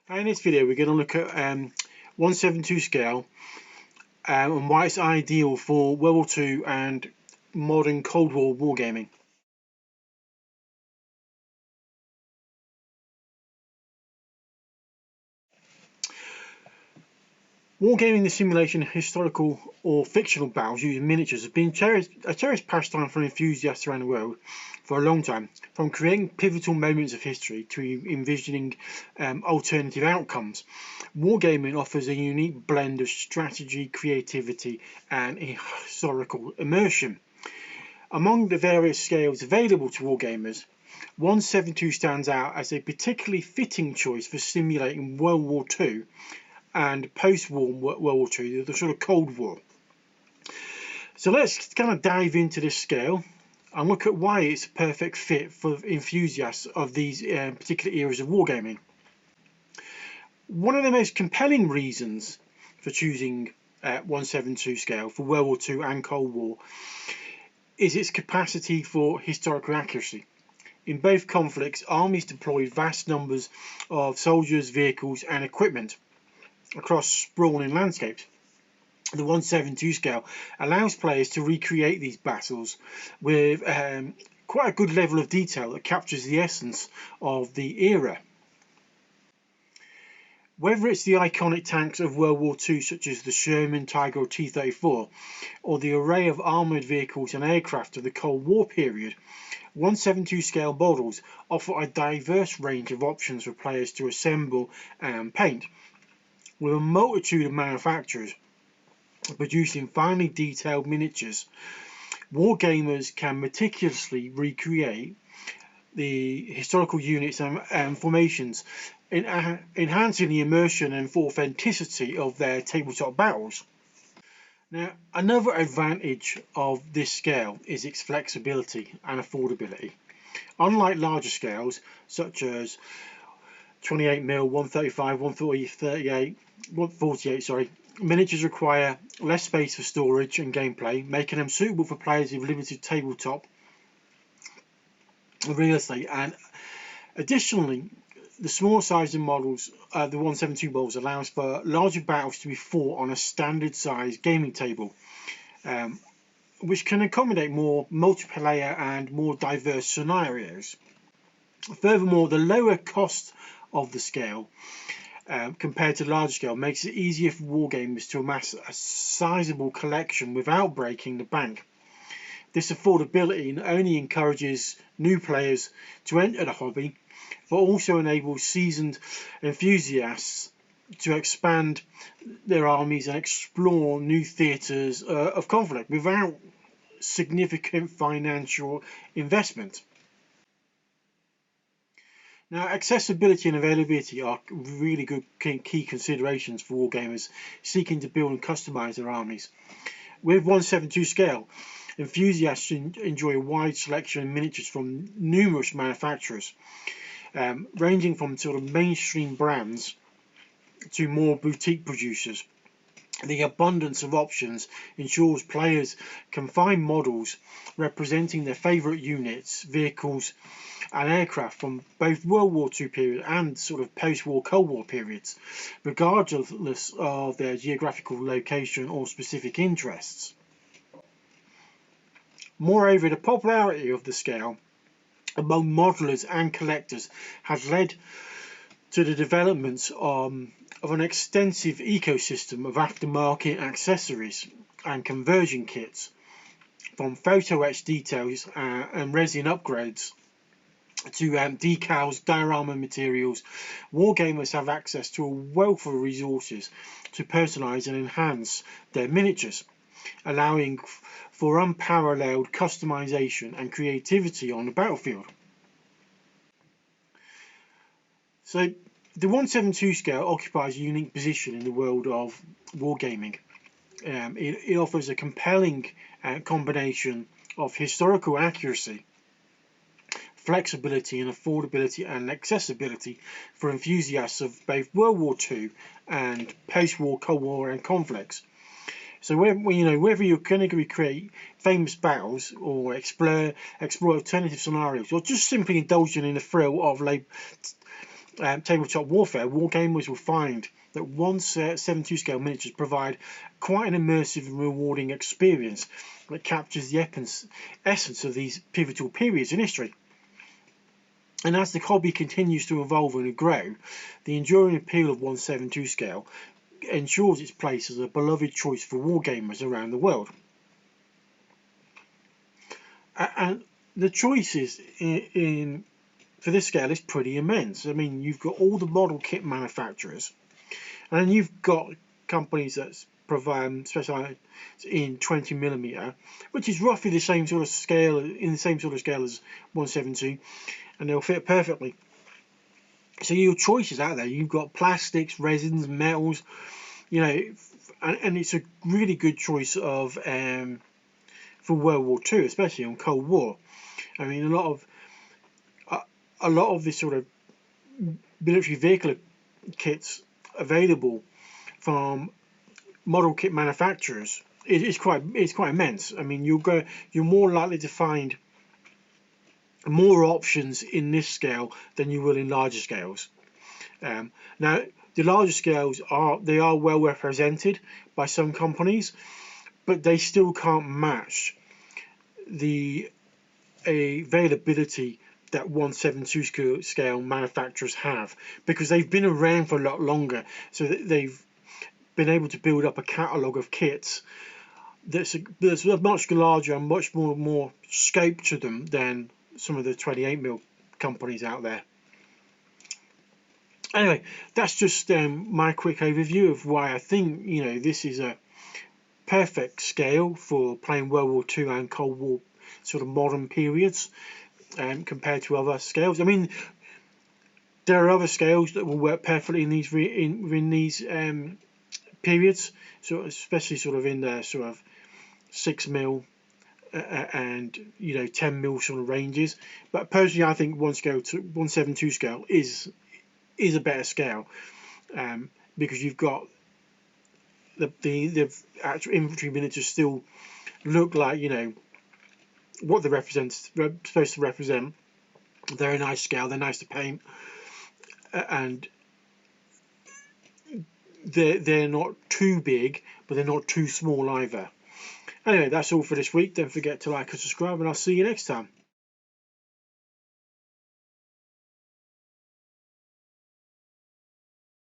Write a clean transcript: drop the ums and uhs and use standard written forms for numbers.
In this video we're going to look at 1/72 scale and why it's ideal for World War II and modern Cold War wargaming. Wargaming, the simulation of historical or fictional battles using miniatures, has been a cherished pastime for enthusiasts around the world for a long time. From creating pivotal moments of history to envisioning alternative outcomes, wargaming offers a unique blend of strategy, creativity, and historical immersion. Among the various scales available to wargamers, 1/72 stands out as a particularly fitting choice for simulating World War II and post-war World War II, the sort of Cold War. So let's kind of dive into this scale and look at why it's a perfect fit for enthusiasts of these particular eras of wargaming. One of the most compelling reasons for choosing 1/72 scale for World War II and Cold War is its capacity for historical accuracy. In both conflicts, armies deployed vast numbers of soldiers, vehicles, and equipment across sprawling landscapes. The 1/72 scale allows players to recreate these battles with quite a good level of detail that captures the essence of the era. Whether it's the iconic tanks of World War II such as the Sherman, Tiger or T-34, or the array of armoured vehicles and aircraft of the Cold War period, 1/72 scale models offer a diverse range of options for players to assemble and paint. With a multitude of manufacturers producing finely detailed miniatures, wargamers can meticulously recreate the historical units and formations, enhancing the immersion and authenticity of their tabletop battles. Now, another advantage of this scale is its flexibility and affordability. Unlike larger scales such as 28mm, 135, 148, miniatures require less space for storage and gameplay, making them suitable for players with limited tabletop real estate. And additionally, the smaller size of models, the 1/72 models, allows for larger battles to be fought on a standard size gaming table, which can accommodate more multiplayer and more diverse scenarios. Furthermore, the lower cost of the scale compared to large scale makes it easier for wargamers to amass a sizable collection without breaking the bank. This affordability not only encourages new players to enter the hobby, but also enables seasoned enthusiasts to expand their armies and explore new theatres of conflict without significant financial investment. Now, accessibility and availability are really good key considerations for wargamers seeking to build and customize their armies. With 1/72 scale, enthusiasts enjoy a wide selection of miniatures from numerous manufacturers, ranging from sort of mainstream brands to more boutique producers. The abundance of options ensures players can find models representing their favourite units, vehicles and aircraft from both World War II period and sort of post-war Cold War periods, regardless of their geographical location or specific interests. Moreover, the popularity of the scale among modelers and collectors has led to the development of an extensive ecosystem of aftermarket accessories and conversion kits, from photo etch details and resin upgrades to decals, diorama materials. Wargamers have access to a wealth of resources to personalise and enhance their miniatures, allowing for unparalleled customization and creativity on the battlefield. So the 1/72 scale occupies a unique position in the world of wargaming. It offers a compelling combination of historical accuracy, flexibility and affordability and accessibility for enthusiasts of both World War II and post-war Cold War and conflicts. So whether you're going to recreate famous battles or explore alternative scenarios, or just simply indulging in the thrill of tabletop warfare, wargamers will find that 1/72 scale miniatures provide quite an immersive and rewarding experience that captures the essence of these pivotal periods in history. And as the hobby continues to evolve and grow, the enduring appeal of 1/72 scale ensures its place as a beloved choice for wargamers around the world. And the choices for this scale is pretty immense. I mean, you've got all the model kit manufacturers, and then you've got companies that specialize in 20mm, which is roughly the same sort of scale, as 1/72, and they'll fit perfectly. So your choices out there, you've got plastics, resins, metals, you know, and it's a really good choice of for World War II, especially on Cold War. I mean, a lot of this sort of military vehicle kits available from model kit manufacturers it's quite immense. I mean, you're more likely to find more options in this scale than you will in larger scales. Now, the larger scales are well represented by some companies, but they still can't match the availability that 1/72 scale manufacturers have, because they've been around for a lot longer, so that they've been able to build up a catalogue of kits that's much larger and much more scope to them than some of the 28mm companies out there. Anyway, that's just my quick overview of why I think this is a perfect scale for playing World War II and Cold War sort of modern periods, compared to other scales. I mean, there are other scales that will work perfectly in these periods, so especially sort of in the sort of 6mm and 10mm sort of ranges. But personally, I think 1/72 scale is a better scale, because you've got the actual infantry miniatures still look like what they're supposed to represent. They're a nice scale, they're nice to paint, and they're not too big, but they're not too small either. Anyway, that's all for this week. Don't forget to like and subscribe, and I'll see you next time.